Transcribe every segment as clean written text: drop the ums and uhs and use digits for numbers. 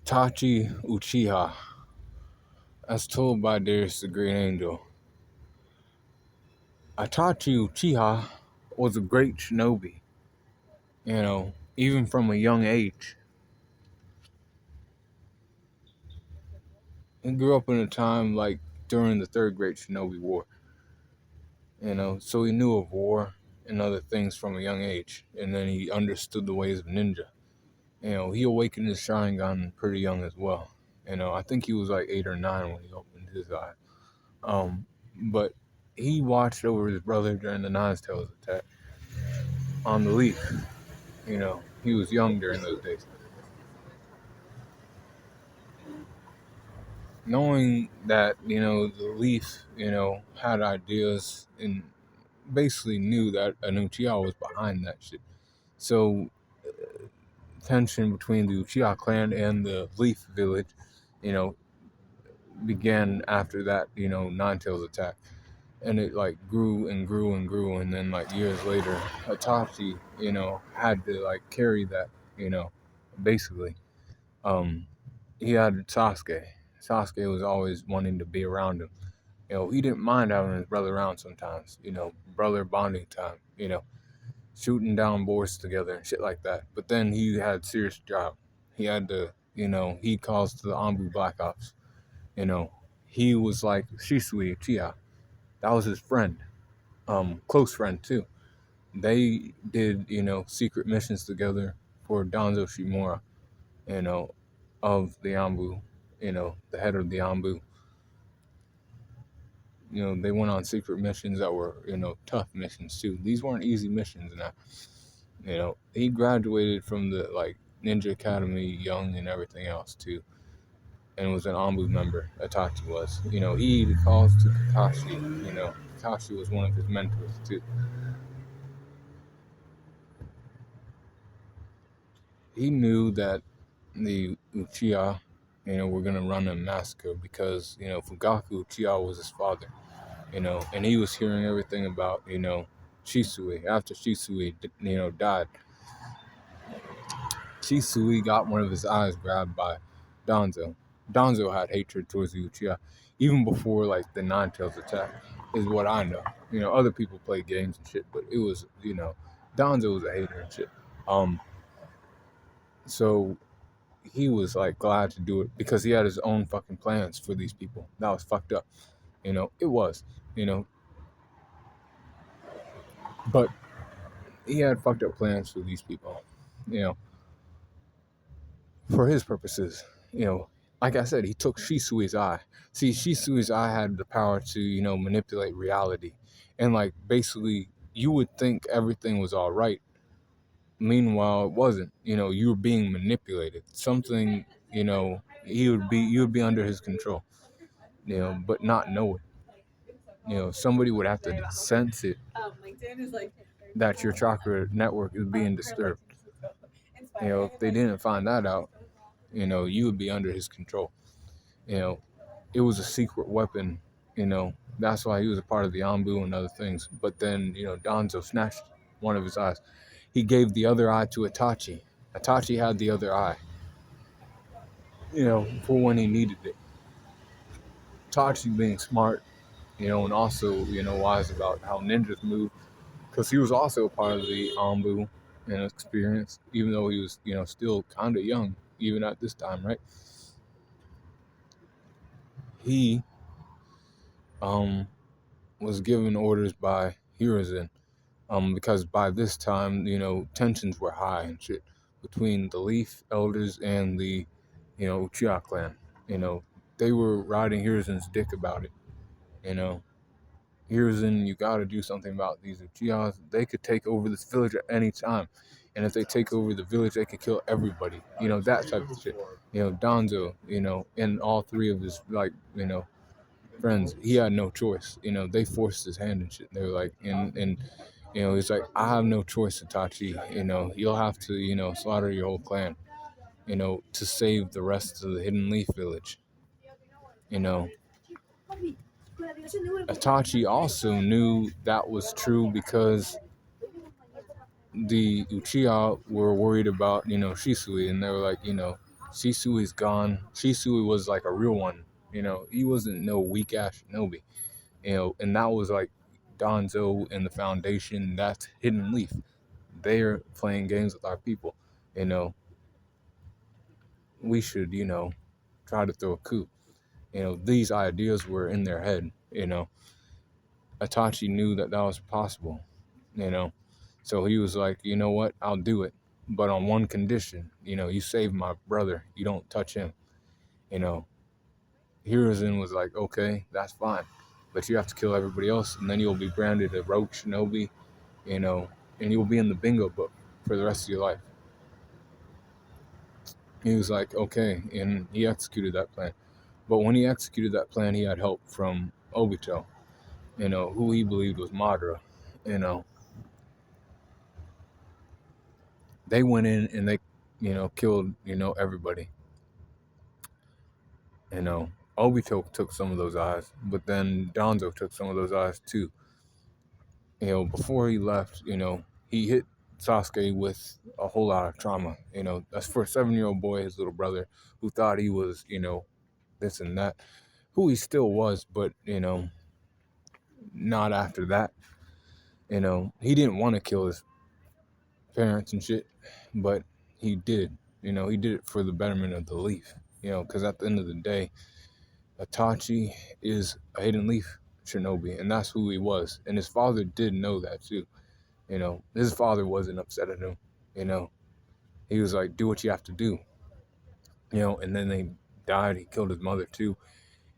Itachi Uchiha, as told by Darius the Green Angel. Itachi Uchiha was a great shinobi, even from a young age. He grew up in a time like during the Third Great Shinobi War, so he knew of war and other things from a young age, and then he understood the ways of ninja. He awakened his Sharingan pretty young as well. I think he was like 8 or 9 when he opened his eye. But he watched over his brother during the Nine Tails attack on the leaf. He was young during those days. Knowing that, the leaf, had ideas and basically knew that an Uchiha was behind that shit. So tension between the Uchiha clan and the Leaf Village, you know, began after that, Nine Tails attack. And it like grew and grew and grew, and then like years later, Itachi, had to like carry that, basically. Um, he had Sasuke. Sasuke was always wanting to be around him. He didn't mind having his brother around sometimes, brother bonding time, shooting down boars together and shit like that. But then he had a serious job. He had to, he calls to the Anbu Black Ops. He was like Shisui Uchiha. That was his friend, close friend too. They did, secret missions together for Danzo Shimura, of the Anbu, the head of the Anbu. They went on secret missions that were, tough missions too. These weren't easy missions now. He graduated from the like Ninja Academy young and everything else too, and was an Anbu member. Itachi was. He calls to Kakashi. Kakashi was one of his mentors too. He knew that the Uchiha, were gonna run a massacre because Fugaku Uchiha was his father. And he was hearing everything about Shisui. After Shisui, died, Shisui got one of his eyes grabbed by Danzo. Danzo had hatred towards the Uchiha even before like the Nine Tails attack, is what I know. Other people play games and shit, but it was Danzo was a hater and shit. So he was like glad to do it because he had his own fucking plans for these people. That was fucked up. It was, but he had fucked up plans for these people, for his purposes. Like I said, he took Shisui's eye. See, Shisui's eye had the power to, manipulate reality. And like basically you would think everything was all right. Meanwhile, it wasn't. You were being manipulated. Something, you would be under his control, but not know it. Somebody would have to sense it that your chakra network is being disturbed. If they didn't find that out, you would be under his control. It was a secret weapon, that's why he was a part of the Anbu and other things. But then, Danzo snatched one of his eyes. He gave the other eye to Itachi. Itachi had the other eye, for when he needed it. Itachi being smart, and also, wise about how ninjas move, because he was also a part of the Anbu and experience, even though he was, still kind of young, even at this time, right? He was given orders by Hiruzen, because by this time, tensions were high and shit between the Leaf Elders and the, Uchiha clan. They were riding Hiruzen's dick about it. Hiruzen, you gotta do something about these Uchihas. They could take over this village at any time. And if they take over the village, they could kill everybody. That type of shit. Danzo, and all three of his, like, friends, he had no choice. They forced his hand and shit. They were like, and he's like, I have no choice, Itachi. You'll have to, slaughter your whole clan, to save the rest of the Hidden Leaf Village. Itachi also knew that was true because the Uchiha were worried about, Shisui, and they were like, Shisui's gone. Shisui was like a real one. He wasn't no weak ass shinobi. And that was like Donzo and the Foundation. That's Hidden Leaf. They're playing games with our people. You know, we should, try to throw a coup. These ideas were in their head. Itachi knew that that was possible. You know, so he was like, you know what, I'll do it, but on one condition. You save my brother. You don't touch him. You know, Hiruzen was like, okay, that's fine, but you have to kill everybody else, and then you'll be branded a rogue shinobi. You know, and you'll be in the bingo book for the rest of your life. He was like, okay, and he executed that plan. But when he executed that plan, he had help from Obito, who he believed was Madara. You know, they went in and they, killed, everybody. You know, Obito took some of those eyes, but then Danzo took some of those eyes too. Before he left, he hit Sasuke with a whole lot of trauma. That's for a 7-year-old boy, his little brother, who thought he was, this and that, who he still was, but, not after that. He didn't want to kill his parents and shit, but he did. He did it for the betterment of the Leaf. Because at the end of the day, Itachi is a Hidden Leaf shinobi, and that's who he was. And his father did know that too. His father wasn't upset at him. He was like, do what you have to do. And then they died. He killed his mother too.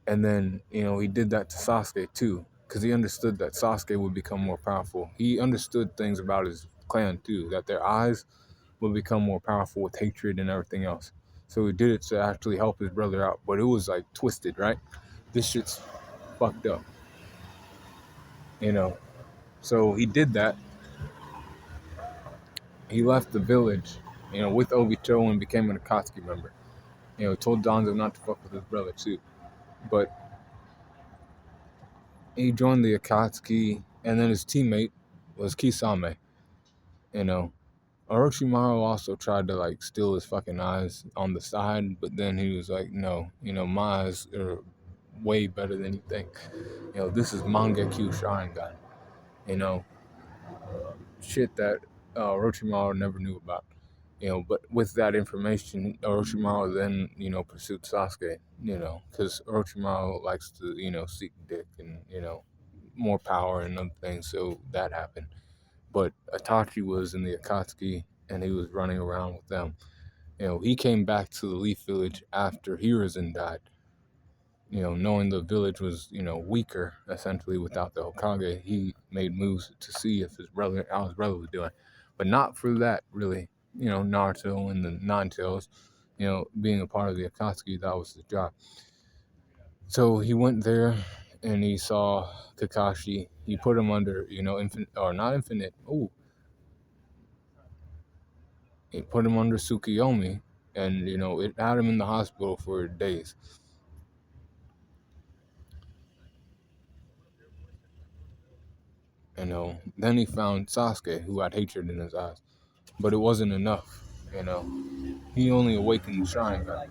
And then, he did that to Sasuke too, because he understood that Sasuke would become more powerful. He understood things about his clan too, that their eyes would become more powerful with hatred and everything else. So he did it to actually help his brother out. But it was like twisted, right? This shit's fucked up. So he did that. He left the village, with Obito and became an Akatsuki member. Told Danzo not to fuck with his brother too. But he joined the Akatsuki, and then his teammate was Kisame. You know, Orochimaru also tried to like steal his fucking eyes on the side, but then he was like, no, my eyes are way better than you think. This is Mangekyo Sharingan. You know, shit that Orochimaru never knew about. But with that information, Orochimaru then, pursued Sasuke, because Orochimaru likes to, seek dick and, more power and other things, so that happened. But Itachi was in the Akatsuki, and he was running around with them. He came back to the Leaf Village after Hiruzen died, knowing the village was, weaker, essentially, without the Hokage. He made moves to see if how his brother was doing. But not for that, really. Naruto and the Nine Tails, being a part of the Akatsuki, that was his job. So he went there and he saw Kakashi. He put him under, infinite, or not infinite, he put him under Tsukuyomi, and, it had him in the hospital for days. Then he found Sasuke, who had hatred in his eyes. But it wasn't enough, He only awakened the Sharingan,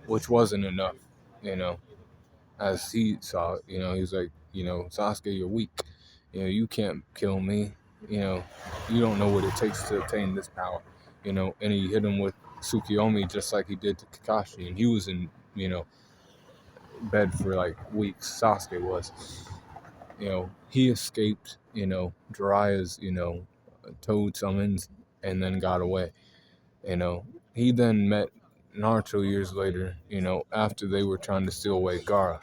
which wasn't enough, As he saw it, he was like, Sasuke, you're weak. You can't kill me. You don't know what it takes to obtain this power. And he hit him with Tsukuyomi just like he did to Kakashi. And he was in, bed for like weeks. Sasuke was. He escaped, Jiraiya's, toad summons and then got away. He then met Naruto years later, after they were trying to steal away Gaara.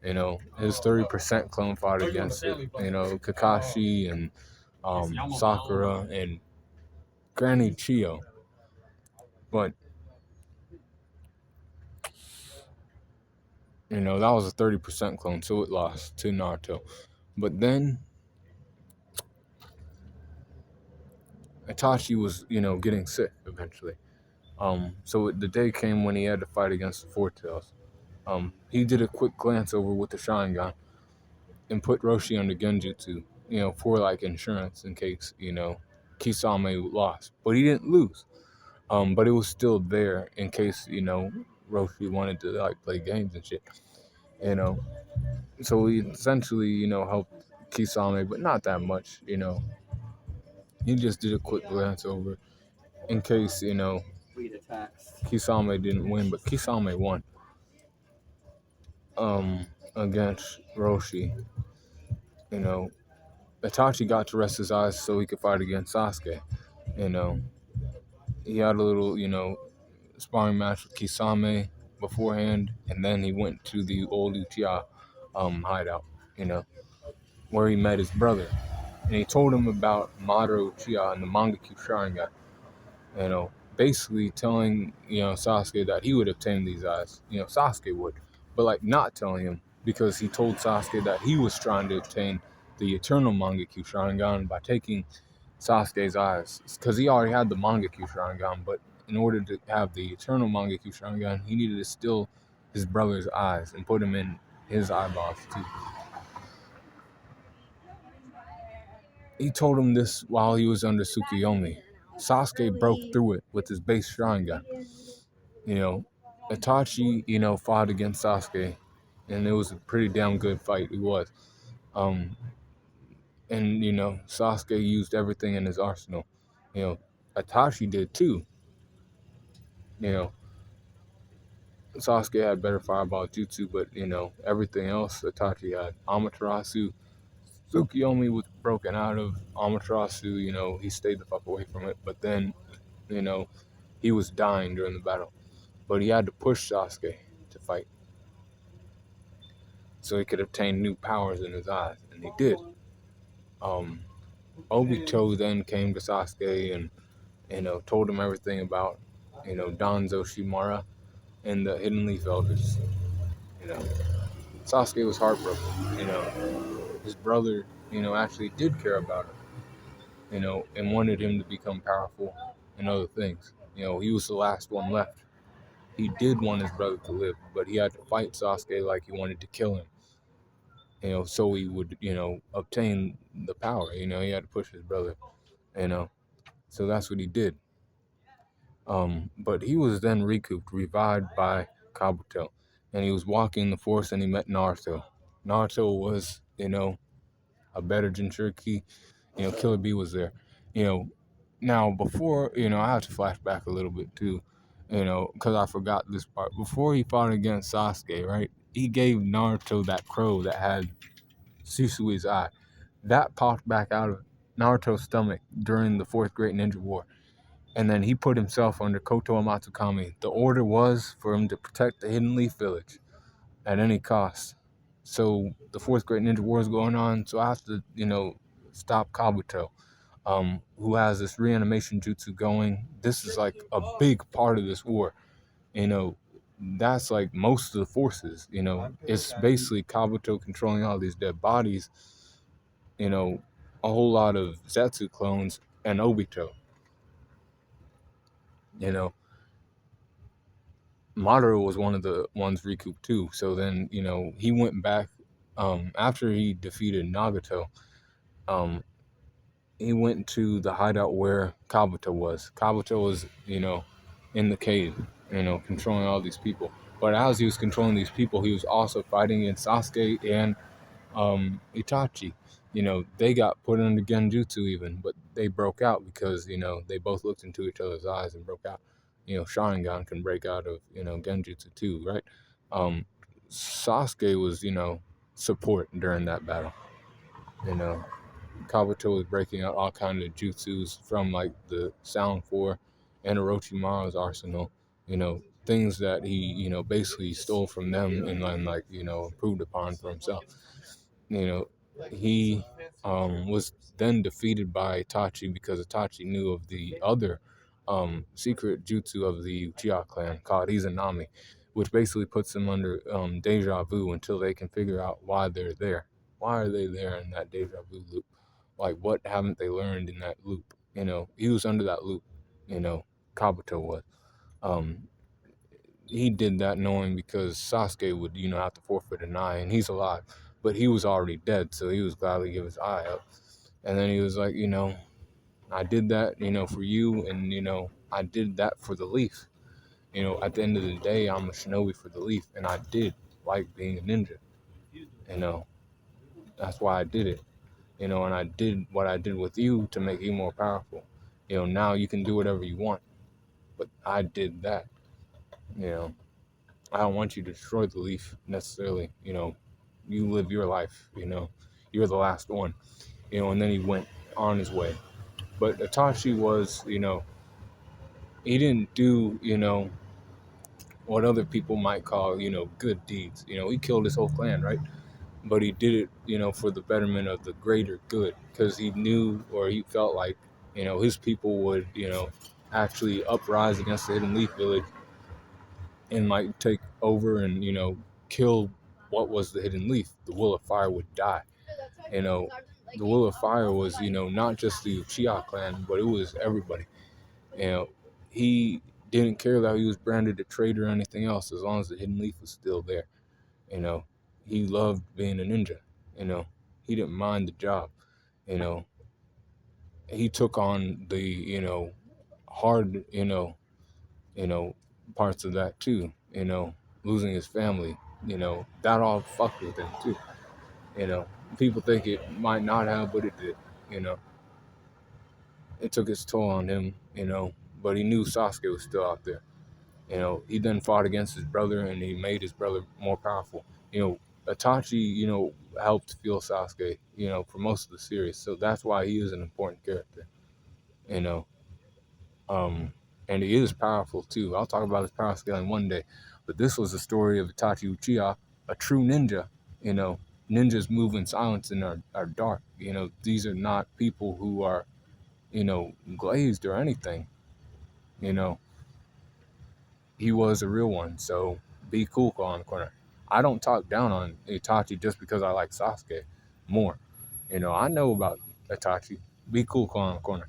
His 30% clone fought against it. Kakashi and Sakura and Granny Chio. But, that was a 30% clone, so it lost to Naruto. But then Itachi was, getting sick eventually. So the day came when he had to fight against the Four Tails. He did a quick glance over with the Sharingan and put Roshi under Genjutsu, for like insurance in case, Kisame lost. But he didn't lose. But it was still there in case, Roshi wanted to like play games and shit, you know. So he essentially, helped Kisame, but not that much, He just did a quick glance over in case, Kisame didn't win, but Kisame won um against Roshi. You know, Itachi got to rest his eyes so he could fight against Sasuke. You know, he had a little, sparring match with Kisame beforehand, and then he went to the old Uchiha hideout, you know, where he met his brother. And he told him about Madara Uchiha and the Mangekyou Sharingan, basically telling, Sasuke that he would obtain these eyes. Sasuke would, but like not telling him because he told Sasuke that he was trying to obtain the eternal Mangekyou Sharingan by taking Sasuke's eyes, because he already had the Mangekyou Sharingan, but in order to have the eternal Mangekyou Sharingan, he needed to steal his brother's eyes and put him in his eyeballs too. He told him this while he was under Tsukuyomi. Sasuke broke through it with his base Sharingan. You know, Itachi, fought against Sasuke, and it was a pretty damn good fight. It was. Um, and, Sasuke used everything in his arsenal. Itachi did too. You know, Sasuke had better fireball jutsu, but, everything else Itachi had. Amaterasu, Tsukuyomi was broken out of Amaterasu, he stayed the fuck away from it, but then, you know, he was dying during the battle. But he had to push Sasuke to fight so he could obtain new powers in his eyes, and he did. Um, Obito then came to Sasuke and, told him everything about, Danzo Shimara and the Hidden Leaf Elders. You know, Sasuke was heartbroken. His brother, actually did care about him, and wanted him to become powerful and other things. He was the last one left. He did want his brother to live, but he had to fight Sasuke like he wanted to kill him, so he would, obtain the power. He had to push his brother, you know, so that's what he did. But he was then recouped, revived by Kabuto, and he was walking the forest and he met Naruto. Naruto was, a better Jinchuriki. Killer Bee was there. You know, Now before, I have to flash back a little bit too, because I forgot this part. Before he fought against Sasuke, right? He gave Naruto that crow that had Susui's eye. That popped back out of Naruto's stomach during the Fourth Great Ninja War. And then he put himself under Koto Amatsukami. The order was for him to protect the Hidden Leaf Village at any cost. So the Fourth Great Ninja War is going on, so I have to, stop Kabuto, who has this reanimation jutsu going. This is like a big part of this war. You know, that's like most of the forces. It's basically Kabuto controlling all these dead bodies. You know, a whole lot of Zetsu clones and Obito. You know, Madara was one of the ones recouped too. So then, he went back after he defeated Nagato. Um, he went to the hideout where Kabuto was. Kabuto was, in the cave, controlling all these people. But as he was controlling these people, he was also fighting against Sasuke and Itachi. They got put under Genjutsu even, but they broke out because, they both looked into each other's eyes and broke out. Sharingan can break out of, Genjutsu too, right? Sasuke was, support during that battle. You know, Kabuto was breaking out all kinds of jutsus from like the Sound 4 and Orochimaru's arsenal, things that he, basically stole from them and then like, improved upon for himself. You know, he was then defeated by Itachi because Itachi knew of the other secret jutsu of the Uchiha clan called Izanami, which basically puts them under deja vu until they can figure out why they're there. Why are they there in that deja vu loop? Like, what haven't they learned in that loop? He was under that loop, Kabuto was. Um, he did that knowing because Sasuke would, have to forfeit an eye, and he's alive. But he was already dead, so he was gladly give his eye up. And then he was like, I did that, for you, and I did that for the Leaf. At the end of the day, I'm a shinobi for the Leaf, and I did like being a ninja. You know, that's why I did it. And I did what I did with you to make you more powerful. Now you can do whatever you want, but I did that. You know, I don't want you to destroy the Leaf necessarily. You live your life. You're the last one. And then he went on his way. But Itachi was, he didn't do, what other people might call, good deeds. He killed his whole clan, right? But he did it, for the betterment of the greater good, because he knew, or he felt like, his people would, actually uprise against the Hidden Leaf Village and might take over and, kill what was the Hidden Leaf. The Will of Fire would die. You know, the Will of Fire was, not just the Uchiha clan, but it was everybody. You know, he didn't care that he was branded a traitor or anything else, as long as the Hidden Leaf was still there. You know, he loved being a ninja. You know, he didn't mind the job. You know, he took on the, hard, you know, parts of that too. Losing his family. That all fucked with him too. You know, people think it might not have, but it did. You know, it took its toll on him. But he knew Sasuke was still out there. He then fought against his brother, and he made his brother more powerful. Itachi, helped fuel Sasuke, for most of the series. So that's why he is an important character, you know. Um, and he is powerful too. I'll talk about his power scaling one day. But this was the story of Itachi Uchiha, a true ninja. You know, ninjas move in silence and are dark. These are not people who are, glazed or anything. You know, he was a real one. So be cool, on the corner. I don't talk down on Itachi just because I like Sasuke more. I know about Itachi. Be cool, on the corner.